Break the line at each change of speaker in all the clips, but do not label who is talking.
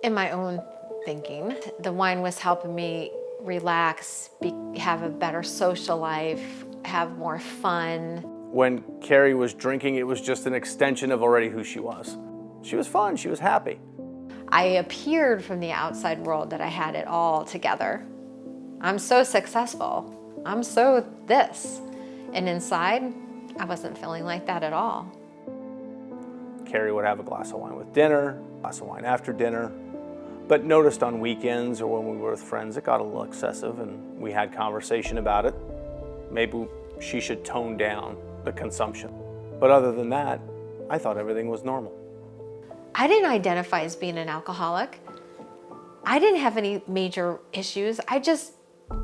In my own thinking, the wine was helping me relax, have a better social life, have more fun.
When Carrie was drinking, it was just an extension of already who she was. She was fun, she was happy.
I appeared from the outside world that I had it all together. I'm so successful. I'm so this. And inside, I wasn't feeling like that at all.
Carrie would have a glass of wine with dinner, a glass of wine after dinner, but noticed on weekends or when we were with friends, it got a little excessive and we had conversation about it. Maybe she should tone down the consumption. But other than that, I thought everything was normal.
I didn't identify as being an alcoholic. I didn't have any major issues. I just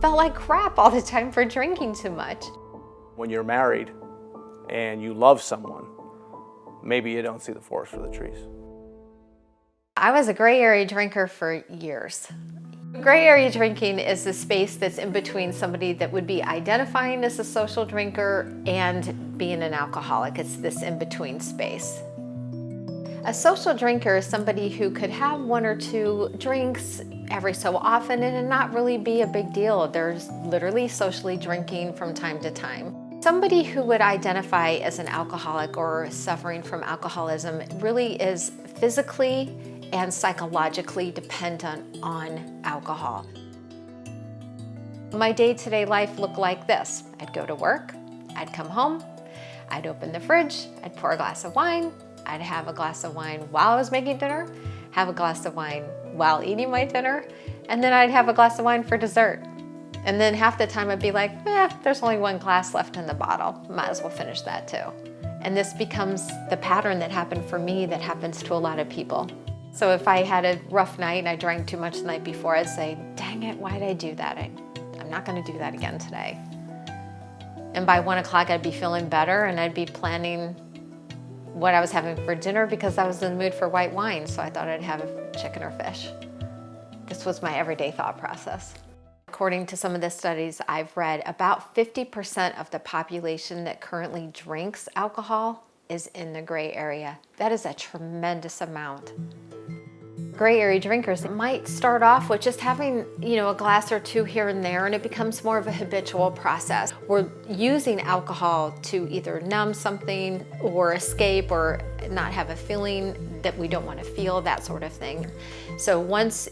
felt like crap all the time for drinking too much.
When you're married and you love someone, maybe you don't see the forest for the trees.
I was a gray area drinker for years. Gray area drinking is the space that's in between somebody that would be identifying as a social drinker and being an alcoholic. It's this in-between space. A social drinker is somebody who could have one or two drinks every so often and it not really be a big deal. There's literally socially drinking from time to time. Somebody who would identify as an alcoholic or suffering from alcoholism really is physically and psychologically dependent on alcohol. My day-to-day life looked like this. I'd go to work, I'd come home, I'd open the fridge, I'd pour a glass of wine, I'd have a glass of wine while I was making dinner, have a glass of wine while eating my dinner, and then I'd have a glass of wine for dessert. And then half the time I'd be like, there's only one glass left in the bottle. Might as well finish that too. And this becomes the pattern that happened for me that happens to a lot of people. So if I had a rough night and I drank too much the night before, I'd say, dang it, why did I do that? I'm not gonna do that again today. And by 1 o'clock, I'd be feeling better and I'd be planning what I was having for dinner because I was in the mood for white wine, so I thought I'd have chicken or fish. This was my everyday thought process. According to some of the studies I've read, about 50% of the population that currently drinks alcohol is in the gray area. That is a tremendous amount. Gray area drinkers might start off with just having, a glass or two here and there, and it becomes more of a habitual process. We're using alcohol to either numb something or escape or not have a feeling that we don't want to feel, that sort of thing. So once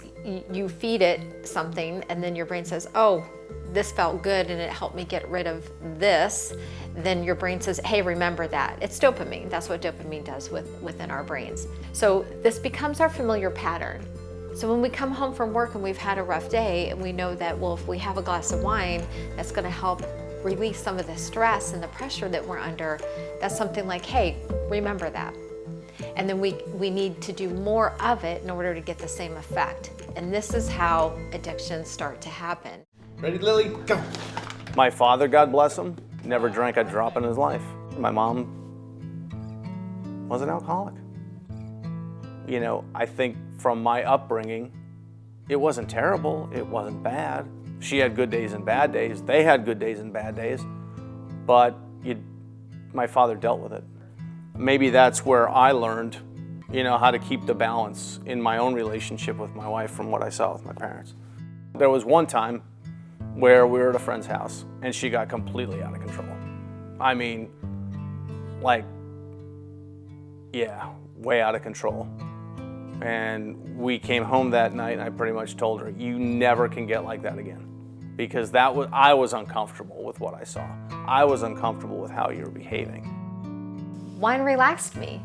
you feed it something and then your brain says, oh, this felt good and it helped me get rid of this, then your brain says, hey, remember that. It's dopamine. That's what dopamine does within our brains. So this becomes our familiar pattern. So when we come home from work and we've had a rough day and we know that, well, if we have a glass of wine, that's gonna help release some of the stress and the pressure that we're under, that's something like, hey, remember that. And then we need to do more of it in order to get the same effect. And this is how addictions start to happen.
Ready, Lily? Go.
My father, God bless him, never drank a drop in his life. My mom was an alcoholic. I think from my upbringing, it wasn't terrible, it wasn't bad. She had good days and bad days. They had good days and bad days, but my father dealt with it. Maybe that's where I learned, how to keep the balance in my own relationship with my wife from what I saw with my parents. There was one time where we were at a friend's house and she got completely out of control. I mean, way out of control. And we came home that night and I pretty much told her, you never can get like that again. Because I was uncomfortable with what I saw. I was uncomfortable with how you were behaving.
Wine relaxed me,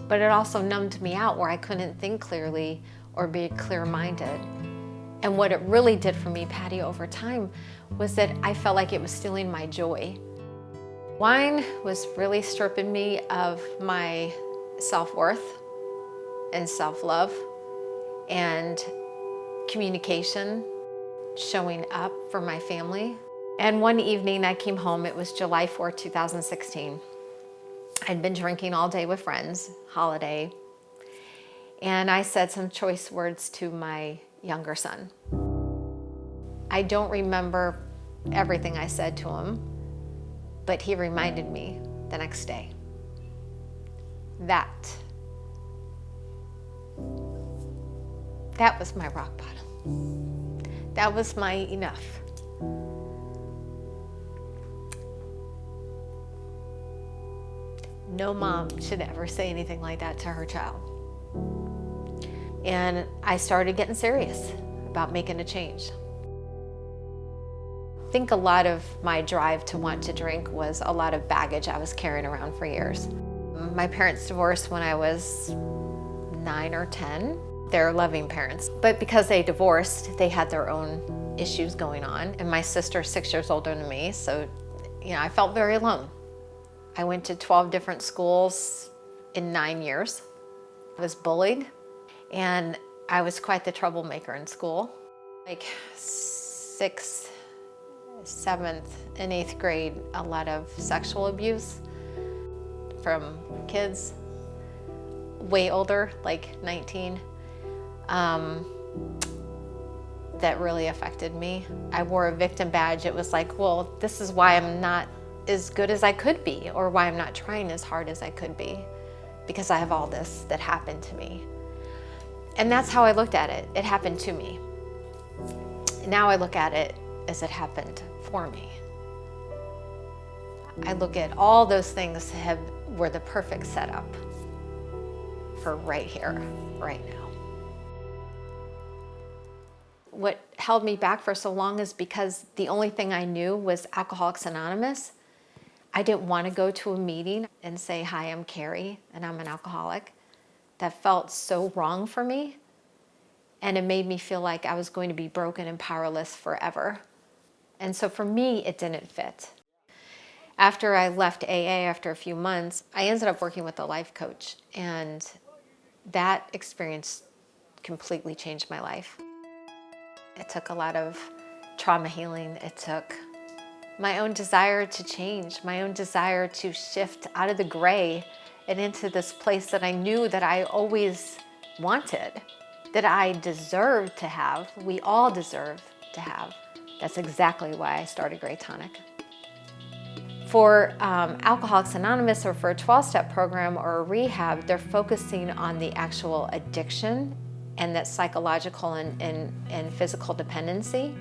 but it also numbed me out where I couldn't think clearly or be clear-minded. And what it really did for me, Patty, over time, was that I felt like it was stealing my joy. Wine was really stripping me of my self-worth and self-love and communication, showing up for my family. And one evening I came home, it was July 4th, 2016. I'd been drinking all day with friends, holiday, and I said some choice words to my younger son. I don't remember everything I said to him, but he reminded me the next day. That was my rock bottom. That was my enough. No mom should ever say anything like that to her child. And I started getting serious about making a change. I think a lot of my drive to want to drink was a lot of baggage I was carrying around for years. My parents divorced when I was 9 or 10. They're loving parents, but because they divorced, they had their own issues going on. And my sister's 6 years older than me, so I felt very alone. I went to 12 different schools in 9 years. I was bullied, and I was quite the troublemaker in school. Like 6th, 7th, and 8th grade, a lot of sexual abuse from kids way older, like 19. That really affected me. I wore a victim badge. It was like, well, this is why I'm not as good as I could be, or why I'm not trying as hard as I could be, because I have all this that happened to me. And that's how I looked at it. It happened to me. Now I look at it as it happened for me. I look at all those things were the perfect setup for right here, right now. What held me back for so long is because the only thing I knew was Alcoholics Anonymous. I didn't want to go to a meeting and say, hi, I'm Carrie, and I'm an alcoholic. That felt so wrong for me. And it made me feel like I was going to be broken and powerless forever. And so for me, it didn't fit. After I left AA after a few months, I ended up working with a life coach. And that experience completely changed my life. It took a lot of trauma healing. It took my own desire to change, my own desire to shift out of the gray and into this place that I knew that I always wanted, that I deserved to have. We all deserve to have. That's exactly why I started Grey Tonic. For Alcoholics Anonymous, or for a 12-step program or a rehab, they're focusing on the actual addiction and that psychological and physical dependency,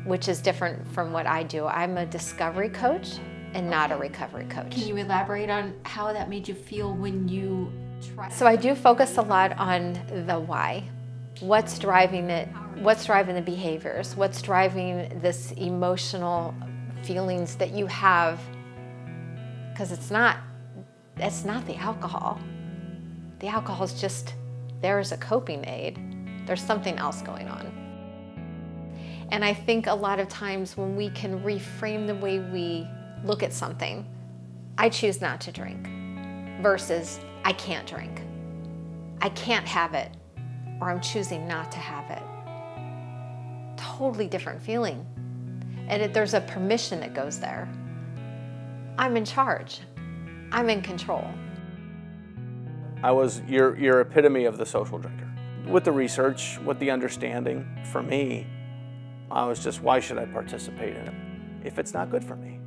which is different from what I do. I'm a discovery coach and not a recovery coach.
Can you elaborate on how that made you feel when you tried?
So I do focus a lot on the why. What's driving it? What's driving the behaviors? What's driving this emotional feelings that you have? Because it's not the alcohol. The alcohol is just there as a coping aid. There's something else going on. And I think a lot of times when we can reframe the way we look at something, I choose not to drink versus I can't drink. I can't have it, or I'm choosing not to have it. Totally different feeling. And there's a permission that goes there. I'm in charge. I'm in control.
I was your epitome of the social drinker. With the research, with the understanding, for me, I was just, why should I participate in it if it's not good for me?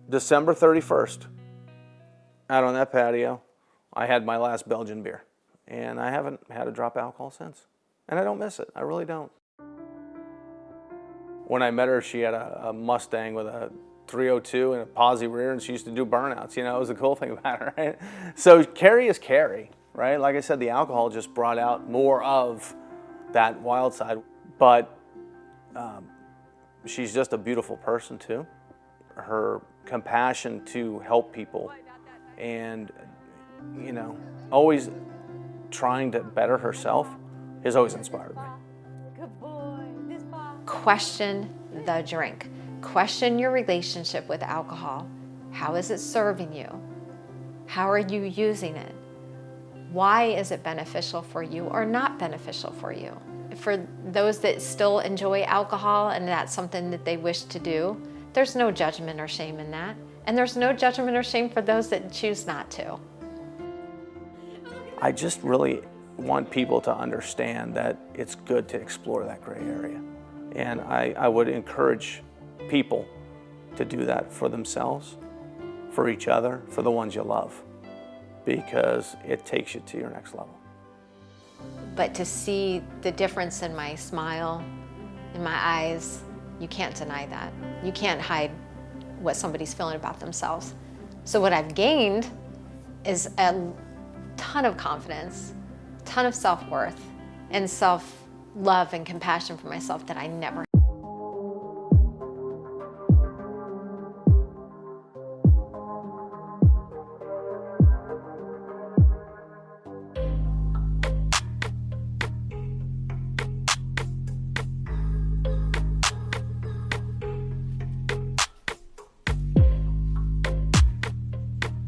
December 31st, out on that patio, I had my last Belgian beer. And I haven't had a drop of alcohol since. And I don't miss it. I really don't. When I met her, she had a Mustang with a 302 and a posi rear, and she used to do burnouts. It was the cool thing about her, right? So Carrie is Carrie, right? Like I said, the alcohol just brought out more of that wild side. But she's just a beautiful person too. Her compassion to help people and, always trying to better herself has always inspired me.
Question the drink. Question your relationship with alcohol. How is it serving you? How are you using it? Why is it beneficial for you or not beneficial for you? For those that still enjoy alcohol and that's something that they wish to do, there's no judgment or shame in that. And there's no judgment or shame for those that choose not to.
I just really want people to understand that it's good to explore that gray area. And I would encourage people to do that for themselves, for each other, for the ones you love, because it takes you to your next level.
But to see the difference in my smile, in my eyes, you can't deny that. You can't hide what somebody's feeling about themselves. So what I've gained is a ton of confidence, ton of self-worth, and self-love and compassion for myself that I never